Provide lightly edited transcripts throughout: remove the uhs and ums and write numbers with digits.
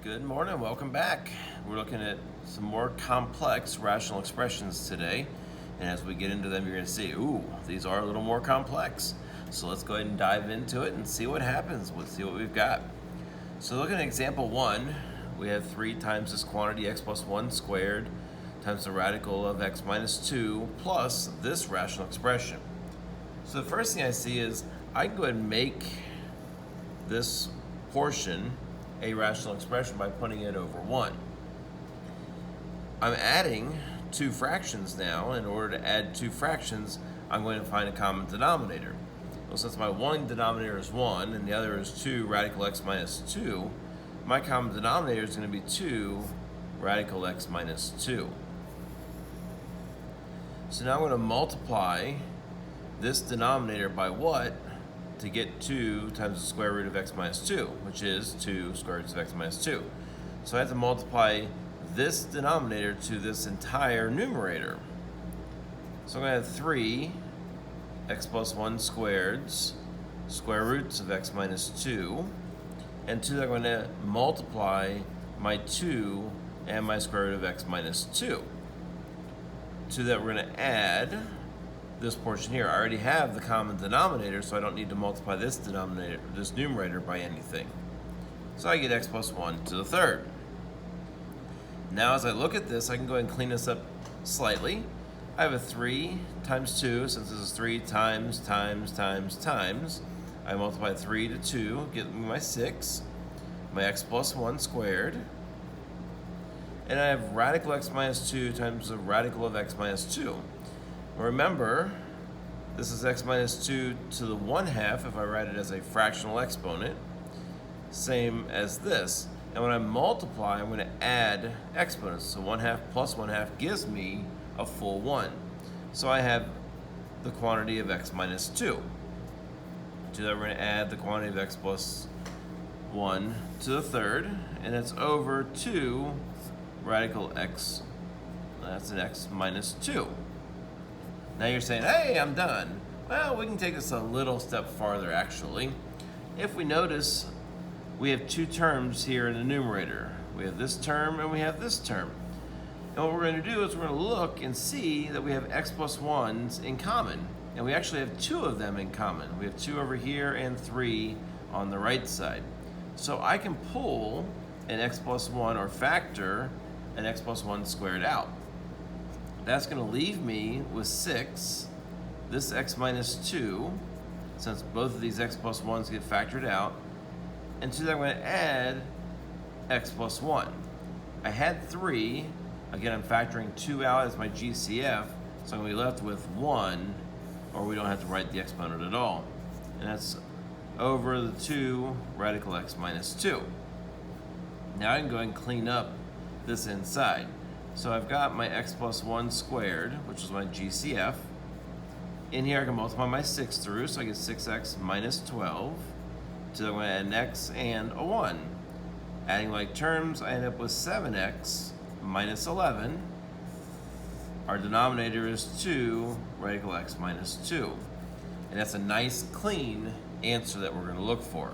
Good morning, welcome back. We're looking at some more complex rational expressions today. And as we get into them, you're going to see, ooh, these are a little more complex. So let's go ahead and dive into it and see what happens. Let's see what we've got. So looking at example 1, we have 3 times this quantity x plus 1 squared times the radical of x minus 2 plus this rational expression. So the first thing I see is I can go ahead and make this portion a rational expression by putting it over 1. I'm adding 2 fractions now. In order to add 2 fractions, I'm going to find a common denominator. Well, since my one denominator is 1 and the other is 2 radical x minus 2, my common denominator is going to be 2 radical x minus 2. So now I'm going to multiply this denominator by what to get 2 times the square root of x minus 2, which is 2 square roots of x minus 2. So I have to multiply this denominator to this entire numerator. So I'm going to have 3 x plus 1 squareds, square roots of x minus 2, and 2 that I'm going to multiply my 2 and my square root of x minus 2. 2 that we're going to add this portion here. I already have the common denominator, so I don't need to multiply this denominator, this numerator, by anything. So I get x plus 1 to the third. Now as I look at this, I can go ahead and clean this up slightly. I have a 3 times 2, since this is 3 times times. I multiply 3 to 2, get me my 6, my x plus 1 squared. And I have radical x minus 2 times the radical of x minus 2. Remember, this is x minus 2 to the 1/2 if I write it as a fractional exponent, same as this. And when I multiply, I'm going to add exponents. So 1/2 plus 1/2 gives me a full 1. So I have the quantity of x minus 2. To that, we're going to add the quantity of x plus 1 to the third, and it's over 2 radical x, that's an x minus 2. Now you're saying, hey, I'm done. Well, we can take this a little step farther, actually. If we notice, we have 2 terms here in the numerator. We have this term and we have this term. And what we're going to do is we're going to look and see that we have x plus 1s in common. And we actually have 2 of them in common. We have 2 over here and 3 on the right side. So I can pull an x plus 1 or factor an x plus 1 squared out. That's going to leave me with 6, this x minus 2, since both of these x plus 1s get factored out, and to that I'm going to add x plus 1. I had 3, again I'm factoring 2 out as my GCF, so I'm going to be left with 1, or we don't have to write the exponent at all. And that's over the 2 radical x minus 2. Now I can go ahead and clean up this inside. So I've got my x plus 1 squared, which is my GCF. In here I can multiply my 6 through, so I get 6x minus 12. So I'm going to add an x and a 1. Adding like terms, I end up with 7x minus 11. Our denominator is 2 radical x minus 2. And that's a nice, clean answer that we're going to look for.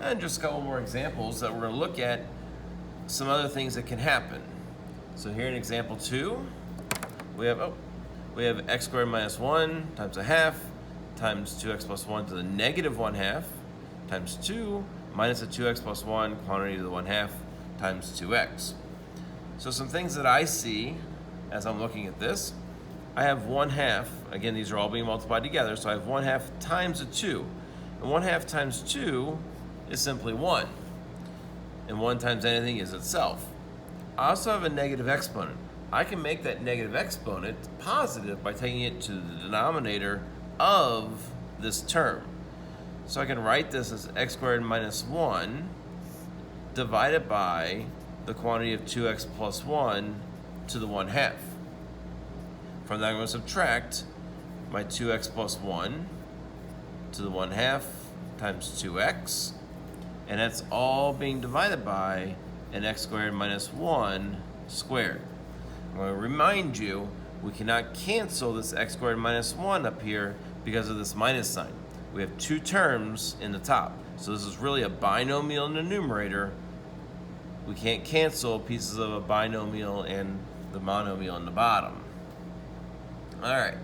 And just a couple more examples that we're going to look at some other things that can happen. So here in example 2, we have x squared minus 1 times a half times 2x plus 1 to the negative 1/2 times 2 minus a 2x plus 1 quantity to the 1/2 times 2x. So some things that I see as I'm looking at this, I have 1/2, again these are all being multiplied together, so I have 1/2 times a 2. And 1/2 times 2 is simply 1. And 1 times anything is itself. I also have a negative exponent. I can make that negative exponent positive by taking it to the denominator of this term. So I can write this as x squared minus 1 divided by the quantity of 2x plus 1 to the 1/2. From that I'm going to subtract my 2x plus 1 to the 1/2 times 2x. And that's all being divided by an x squared minus 1 squared. I'm going to remind you, we cannot cancel this x squared minus 1 up here because of this minus sign. We have 2 terms in the top. So this is really a binomial in the numerator. We can't cancel pieces of a binomial and the monomial in the bottom. All right,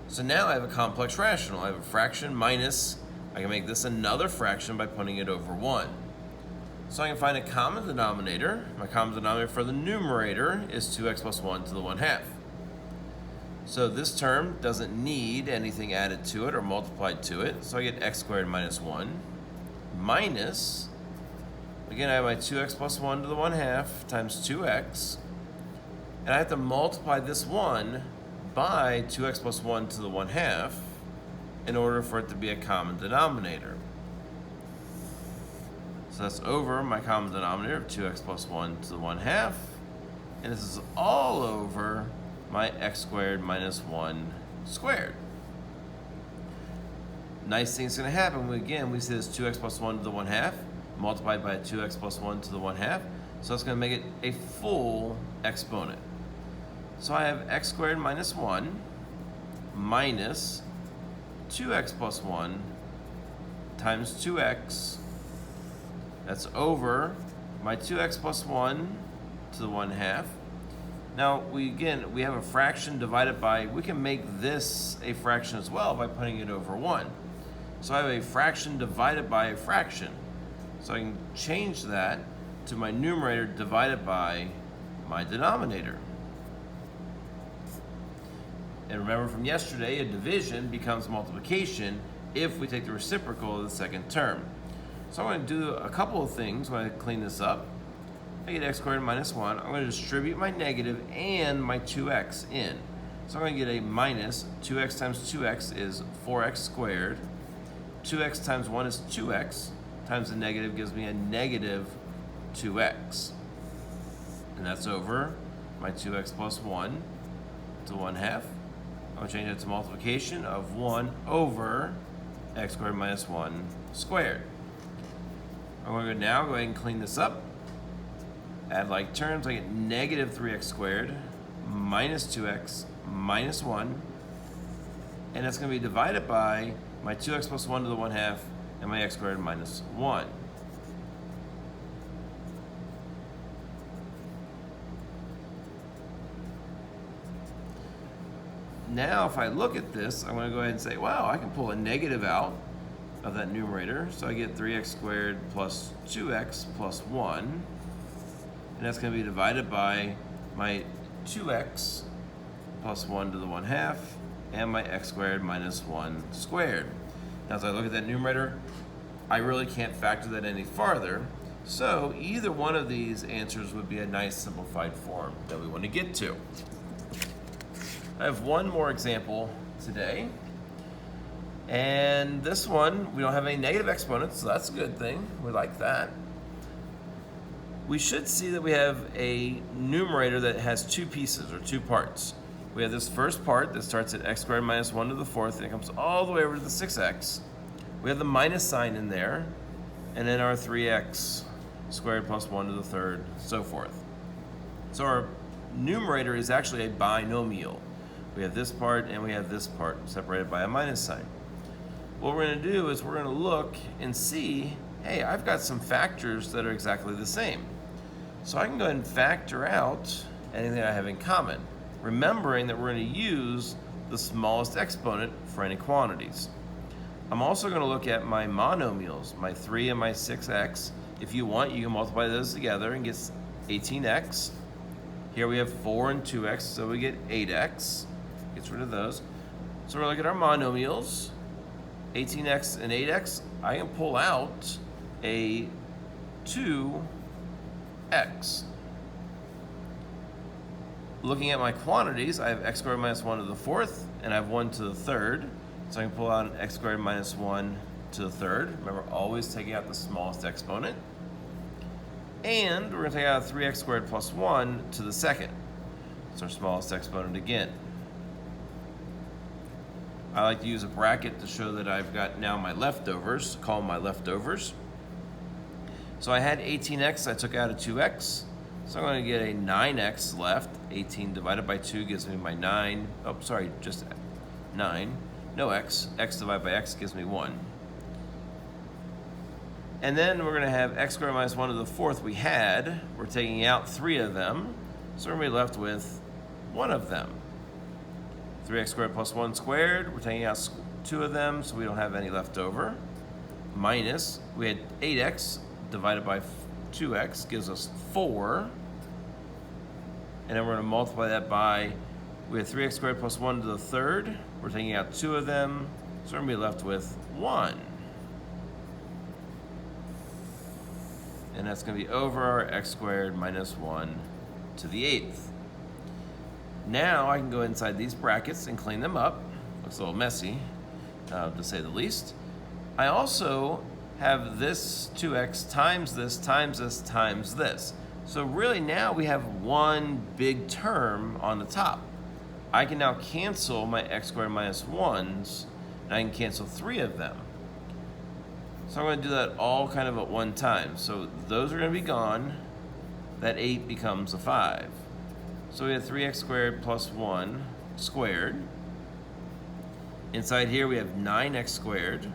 so now I have a complex rational. I have a fraction minus, I can make this another fraction by putting it over 1. So I can find a common denominator. My common denominator for the numerator is 2x plus 1 to the 1/2. So this term doesn't need anything added to it or multiplied to it. So I get x squared minus 1 minus, again I have my 2x plus 1 to the 1/2 times 2x. And I have to multiply this 1 by 2x plus 1 to the 1/2 in order for it to be a common denominator. So that's over my common denominator of 2x plus 1 to the 1/2. And this is all over my x squared minus 1 squared. Nice thing's going to happen. Again, we see this 2x plus 1 to the 1/2 multiplied by 2x plus 1 to the 1/2. So it's going to make it a full exponent. So I have x squared minus 1 minus 2x plus 1 times 2x. That's over my 2x plus 1 to the 1/2. Now, we have a fraction divided by, we can make this a fraction as well by putting it over 1. So I have a fraction divided by a fraction. So I can change that to my numerator divided by my denominator. And remember from yesterday, a division becomes multiplication if we take the reciprocal of the second term. So I'm going to do a couple of things when I clean this up. I get x squared minus 1. I'm going to distribute my negative and my 2x in. So I'm going to get a minus 2x times 2x is 4x squared. 2x times 1 is 2x times the negative gives me a negative 2x. And that's over my 2x plus 1 to 1/2. I'm going to change it to multiplication of 1 over x squared minus 1 squared. I'm going to now go ahead and clean this up. Add like terms, I get negative 3x squared minus 2x minus 1. And that's going to be divided by my 2x plus 1 to the 1/2 and my x squared minus 1. Now, if I look at this, I'm going to go ahead and say, wow, I can pull a negative out of that numerator. So I get 3x squared plus 2x plus 1. And that's going to be divided by my 2x plus 1 to the 1/2 and my x squared minus 1 squared. Now, as I look at that numerator, I really can't factor that any farther. So either one of these answers would be a nice simplified form that we want to get to. I have one more example today. And this one, we don't have any negative exponents, so that's a good thing. We like that. We should see that we have a numerator that has two pieces or two parts. We have this first part that starts at x squared minus 1 to the 4th, and it comes all the way over to the 6x. We have the minus sign in there, and then our 3x squared plus 1 to the 3rd, so forth. So our numerator is actually a binomial. We have this part and we have this part separated by a minus sign. What we're going to do is we're going to look and see, hey, I've got some factors that are exactly the same. So I can go ahead and factor out anything I have in common, remembering that we're going to use the smallest exponent for any quantities. I'm also going to look at my monomials, my 3 and my 6x. If you want, you can multiply those together and get 18x. Here we have 4 and 2x, so we get 8x. Gets rid of those. So we're looking at our monomials, 18x and 8x. I can pull out a 2x. Looking at my quantities, I have x squared minus 1 to the 4th, and I have 1 to the 3rd. So I can pull out an x squared minus 1 to the 3rd. Remember, always taking out the smallest exponent. And we're going to take out 3x squared plus 1 to the 2nd. It's our smallest exponent again. I like to use a bracket to show that I've got now my leftovers, call them my leftovers. So I had 18x, I took out a 2x. So I'm going to get a 9x left. 18 divided by 2 gives me my 9. Oh, sorry, just 9. No x. X divided by x gives me 1. And then we're going to have x squared minus 1 to the 4th we had. We're taking out 3 of them. So we're going to be left with 1 of them. 3x squared plus 1 squared. We're taking out 2 of them, so we don't have any left over. Minus, we had 8x divided by 2x gives us 4. And then we're going to multiply that by, we have 3x squared plus 1 to the 3rd. We're taking out 2 of them, so we're going to be left with 1. And that's going to be over our x squared minus 1 to the 8th. Now I can go inside these brackets and clean them up. Looks a little messy, to say the least. I also have this 2x times this times this times this. So really now we have one big term on the top. I can now cancel my x squared minus 1s, and I can cancel 3 of them. So I'm going to do that all kind of at one time. So those are going to be gone. That 8 becomes a 5. So we have 3x squared plus 1 squared. Inside here we have 9x squared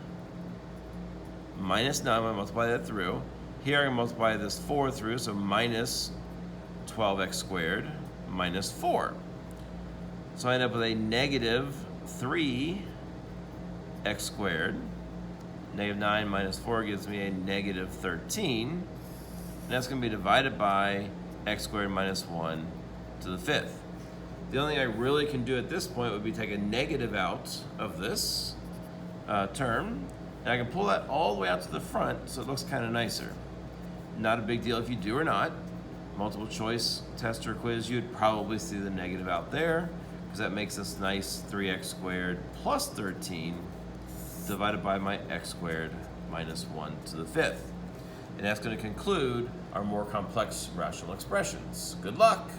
minus 9. I'm going to multiply that through. Here I'm going to multiply this 4 through, so minus 12x squared minus 4. So I end up with a negative 3x squared. Negative 9 minus 4 gives me a negative 13. And that's going to be divided by x squared minus 1 to the 5th. The only thing I really can do at this point would be take a negative out of this term. And I can pull that all the way out to the front so it looks kind of nicer. Not a big deal if you do or not. Multiple choice test or quiz, you'd probably see the negative out there because that makes this nice 3x squared plus 13 divided by my x squared minus 1 to the 5th. And that's going to conclude our more complex rational expressions. Good luck!